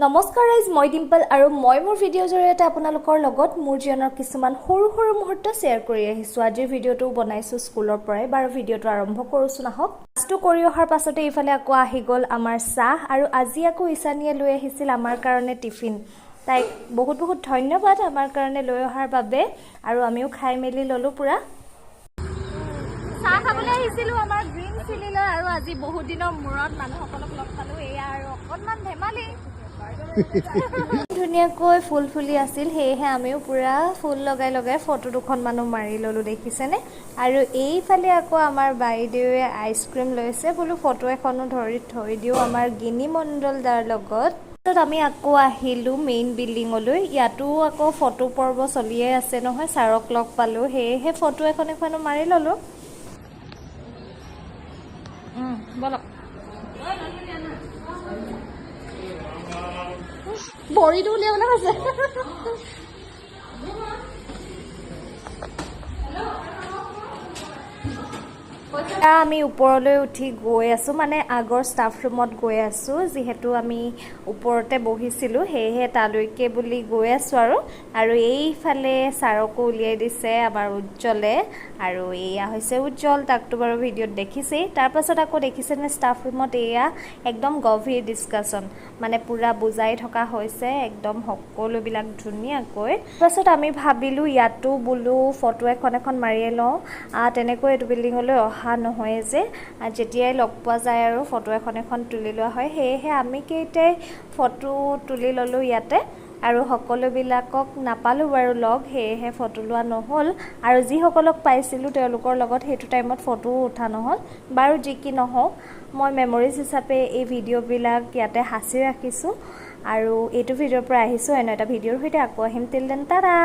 নমস্কাৰ গাইজ, মই ডিম্পল আৰু মই মোৰ ভিডিঅ'ৰ জৰিয়তে আপোনালোকৰ লগত মোৰ জীৱনৰ কিছুমান সৰু সৰু মুহূৰ্ত শ্বেয়াৰ কৰি আহিছোঁ। আজিৰ ভিডিঅ'টো বনাইছোঁ স্কুলৰ পৰাই। বাৰু ভিডিঅ'টো আৰম্ভ কৰোঁচোন আহক। ক্লাছটো কৰি অহাৰ পাছতে ইফালে আকৌ আহি গ'ল আমাৰ চাহ, আৰু আজি আকৌ ঈশানীয়ে লৈ আহিছিল আমাৰ কাৰণে টিফিন। তাইক বহুত বহুত ধন্যবাদ আমাৰ কাৰণে লৈ অহাৰ বাবে, আৰু আমিও খাই মেলি ল'লোঁ পুৰা। চাহ খাবলৈ আহিছিলোঁ আমাৰ গ্ৰীণ চিলিলৈ, আৰু আজি বহুত দিনৰ মূৰত মানুহসকলক লগ পালোঁ। এয়া আৰু অকণমান ধেমালি ধুনীয়াকৈ ফুল ফুলি আছিল, সেয়েহে আমিও পুৰা ফুল লগাই লগাই ফটো দুখনমানো মাৰি ল'লোঁ, দেখিছেনে? আৰু এইফালে আকৌ আমাৰ বাইদেৱে আইচক্ৰীম লৈছে, বোলো ফটো এখনো ধৰি থৈ দিওঁ আমাৰ গিনি মণ্ডল দাৰ লগত। আমি আকৌ আহিলোঁ মেইন বিল্ডিঙলৈ। ইয়াতো আকৌ ফটো পৰ্ব চলিয়ে আছে নহয়, ছাৰক লগ পালোঁ, সেয়েহে ফটো এখনো মাৰি ল'লোঁ। বলক ভৰিটো উলিয়াবলৈ কৈছে। আমি ওপৰলৈ উঠি গৈ আছোঁ, মানে আগৰ ষ্টাফ ৰুমত গৈ আছোঁ। যিহেতু আমি ওপৰতে বহিছিলোঁ, সেয়েহে তালৈকে বুলি গৈ আছোঁ। আৰু এইফালে ছাৰকো উলিয়াই দিছে আমাৰ উজ্জ্বলে, আৰু এয়া হৈছে উজ্জ্বল, তাকতো বাৰু ভিডিঅ'ত দেখিছেই। তাৰপাছত আকৌ দেখিছেনে ষ্টাফ ৰুমত এয়া একদম গভীৰ ডিছকাশ্যন, মানে পূৰা বুজাই থকা হৈছে একদম সকলোবিলাক ধুনীয়াকৈ। তাৰপাছত আমি ভাবিলোঁ ইয়াতো বোলো ফটো এখন মাৰিয়ে লওঁ। তেনেকৈ এইটো বিল্ডিঙলৈ অহা নহয় যে, যেতিয়াই লগ পোৱা যায় আৰু ফটো এখন তুলি লোৱা হয়, সেয়েহে আমি কেইটাই ফটো তুলি ল'লোঁ ইয়াতে। আৰু সকলোবিলাকক নাপালোঁ বাৰু লগ, সেয়েহে ফটো লোৱা নহ'ল, আৰু যিসকলক পাইছিলোঁ তেওঁলোকৰ লগত সেইটো টাইমত ফটোও উঠা নহ'ল। বাৰু যি কি নহওক, মই মেমৰিজ হিচাপে এই ভিডিঅ'বিলাক ইয়াতে সাঁচি ৰাখিছোঁ। আৰু এইটো ভিডিঅ'ৰ পৰা আহিছোঁ, এনে এটা ভিডিঅ'ৰ সৈতে আকৌ আহিম। Till then Tata.